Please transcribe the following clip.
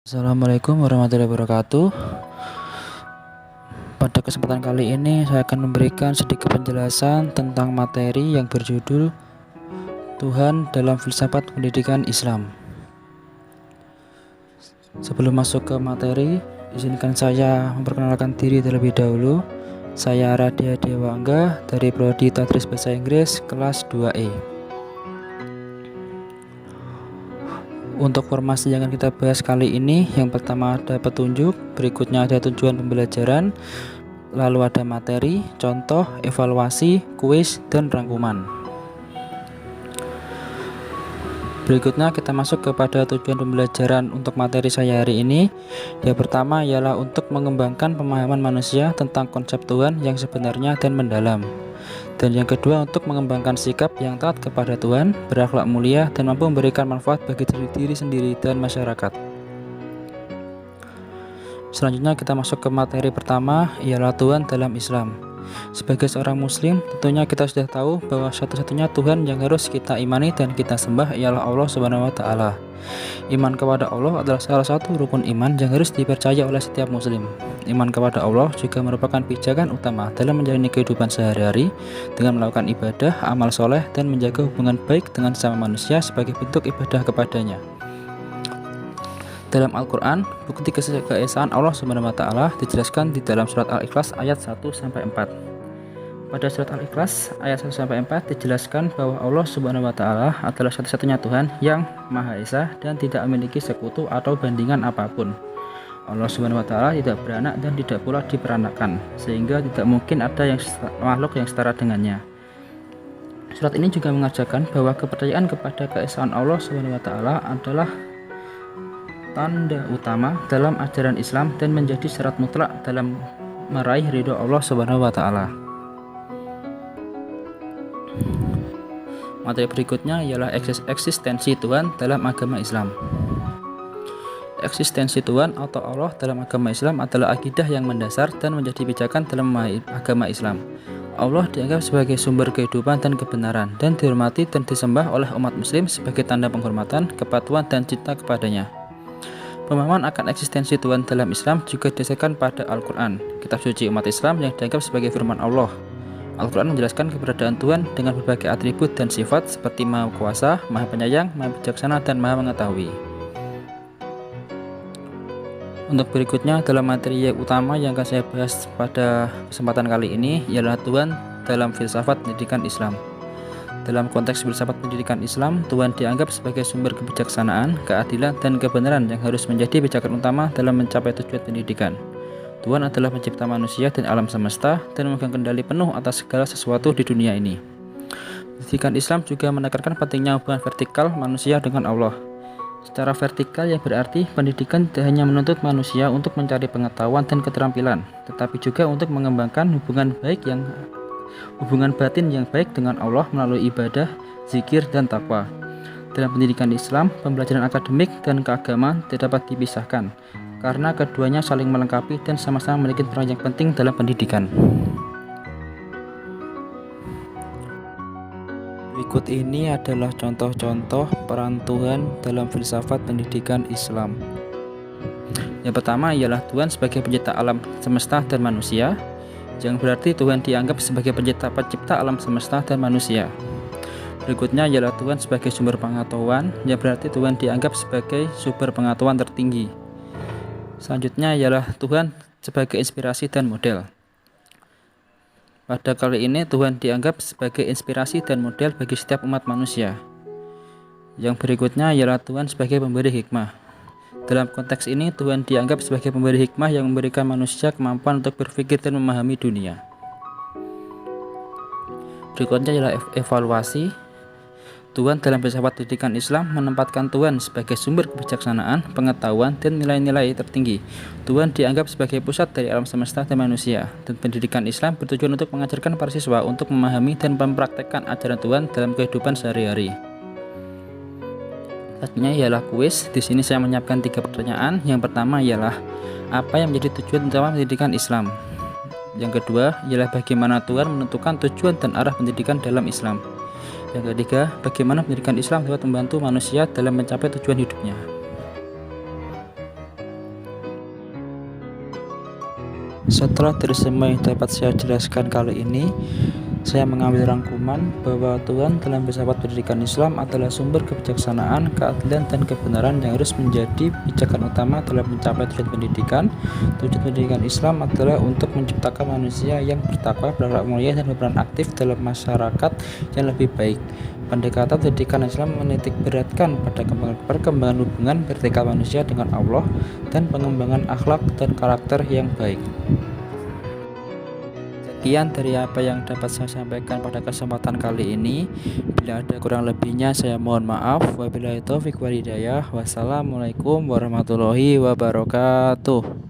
Assalamualaikum warahmatullahi wabarakatuh. Pada kesempatan kali ini saya akan memberikan sedikit penjelasan tentang materi yang berjudul Tuhan dalam Filsafat Pendidikan Islam. Sebelum masuk ke materi, izinkan saya memperkenalkan diri terlebih dahulu. Saya Radia Dewangga dari Prodi Tadris Bahasa Inggris kelas 2E. Untuk formasi yang akan kita bahas kali ini, yang pertama ada petunjuk, berikutnya ada tujuan pembelajaran, lalu ada materi, contoh, evaluasi, kuis, dan rangkuman. Berikutnya kita masuk kepada tujuan pembelajaran untuk materi saya hari ini. Yang pertama ialah untuk mengembangkan pemahaman manusia tentang konsep Tuhan yang sebenarnya dan mendalam. Dan yang kedua untuk mengembangkan sikap yang taat kepada Tuhan, berakhlak mulia, dan mampu memberikan manfaat bagi diri sendiri dan masyarakat. Selanjutnya kita masuk ke materi pertama, ialah Tuhan dalam Islam. Sebagai seorang muslim, tentunya kita sudah tahu bahwa satu-satunya Tuhan yang harus kita imani dan kita sembah ialah Allah Subhanahu wa Ta'ala. Iman kepada Allah adalah salah satu rukun iman yang harus dipercaya oleh setiap muslim. Iman kepada Allah juga merupakan pijakan utama dalam menjalani kehidupan sehari-hari dengan melakukan ibadah, amal soleh, dan menjaga hubungan baik dengan sesama manusia sebagai bentuk ibadah kepadanya. Dalam Al-Quran, bukti keesaan Allah Subhanahu wa Ta'ala dijelaskan di dalam surat Al-Ikhlas ayat 1-4. Pada surat Al-Ikhlas ayat 1-4 dijelaskan bahwa Allah Subhanahu wa Ta'ala adalah satu-satunya Tuhan yang Maha Esa dan tidak memiliki sekutu atau bandingan apapun. Allah Subhanahu wa Ta'ala tidak beranak dan tidak pula diperanakkan, sehingga tidak mungkin ada makhluk yang setara dengannya. Surat ini juga mengajarkan bahwa kepercayaan kepada keesaan Allah Subhanahu wa Ta'ala adalah tanda utama dalam ajaran Islam dan menjadi syarat mutlak dalam meraih ridho Allah Subhanahu wa Ta'ala. Materi berikutnya ialah eksistensi Tuhan dalam agama Islam. Eksistensi Tuhan atau Allah dalam agama Islam adalah akidah yang mendasar dan menjadi pijakan dalam agama Islam. Allah dianggap sebagai sumber kehidupan dan kebenaran dan dihormati dan disembah oleh umat muslim sebagai tanda penghormatan, kepatuhan, dan cinta kepadanya. Pemahaman akan eksistensi Tuhan dalam Islam juga didasarkan pada Al-Quran, kitab suci umat Islam yang dianggap sebagai firman Allah. Al-Quran menjelaskan keberadaan Tuhan dengan berbagai atribut dan sifat seperti Maha Kuasa, Maha Penyayang, Maha Bijaksana, dan Maha Mengetahui. Untuk berikutnya dalam materi yang utama yang akan saya bahas pada kesempatan kali ini ialah Tuhan dalam filsafat pendidikan Islam. Dalam konteks filsafat pendidikan Islam, Tuhan dianggap sebagai sumber kebijaksanaan, keadilan, dan kebenaran yang harus menjadi pijakan utama dalam mencapai tujuan pendidikan. Tuhan adalah pencipta manusia dan alam semesta dan memegang kendali penuh atas segala sesuatu di dunia ini. Pendidikan Islam juga menekankan pentingnya hubungan vertikal manusia dengan Allah. Secara vertikal yang berarti pendidikan tidak hanya menuntut manusia untuk mencari pengetahuan dan keterampilan, tetapi juga untuk mengembangkan hubungan batin yang baik dengan Allah melalui ibadah, zikir, dan takwa. Dalam pendidikan Islam, pembelajaran akademik dan keagamaan tidak dapat dipisahkan, karena keduanya saling melengkapi dan sama-sama memiliki peran yang penting dalam pendidikan. Berikut ini adalah contoh-contoh peran Tuhan dalam filsafat pendidikan Islam. Yang pertama ialah Tuhan sebagai pencipta alam semesta dan manusia, yang berarti Tuhan dianggap sebagai pencipta alam semesta dan manusia. Berikutnya ialah Tuhan sebagai sumber pengetahuan, yang berarti Tuhan dianggap sebagai sumber pengetahuan tertinggi. Selanjutnya ialah Tuhan sebagai inspirasi dan model. Pada kali ini Tuhan dianggap sebagai inspirasi dan model bagi setiap umat manusia. Yang berikutnya ialah Tuhan sebagai pemberi hikmah. Dalam konteks ini Tuhan dianggap sebagai pemberi hikmah yang memberikan manusia kemampuan untuk berpikir dan memahami dunia. Berikutnya ialah evaluasi. Tuhan dalam filsafat pendidikan Islam menempatkan Tuhan sebagai sumber kebijaksanaan, pengetahuan, dan nilai-nilai tertinggi. Tuhan dianggap sebagai pusat dari alam semesta dan manusia, dan pendidikan Islam bertujuan untuk mengajarkan para siswa untuk memahami dan mempraktekkan ajaran Tuhan dalam kehidupan sehari-hari. Selanjutnya ialah kuis. Di sini saya menyiapkan 3 pertanyaan. Yang pertama ialah apa yang menjadi tujuan utama pendidikan Islam? Yang kedua ialah bagaimana Tuhan menentukan tujuan dan arah pendidikan dalam Islam? Yang ketiga, bagaimana pendidikan Islam dapat membantu manusia dalam mencapai tujuan hidupnya. Setelah dari semua yang dapat saya jelaskan kali ini, saya mengambil rangkuman bahwa Tuhan dalam filsafat pendidikan Islam adalah sumber kebijaksanaan, keadilan, dan kebenaran yang harus menjadi pijakan utama dalam mencapai tujuan pendidikan. Tujuan pendidikan Islam adalah untuk menciptakan manusia yang bertakwa, berakhlak mulia, dan berperan aktif dalam masyarakat yang lebih baik. Pendekatan pendidikan Islam menitik beratkan pada perkembangan hubungan vertikal manusia dengan Allah dan pengembangan akhlak dan karakter yang baik. Sekian dari apa yang dapat saya sampaikan pada kesempatan kali ini. Bila ada kurang lebihnya saya mohon maaf. Wabillahi taufiq wal hidayah. Wassalamualaikum warahmatullahi wabarakatuh.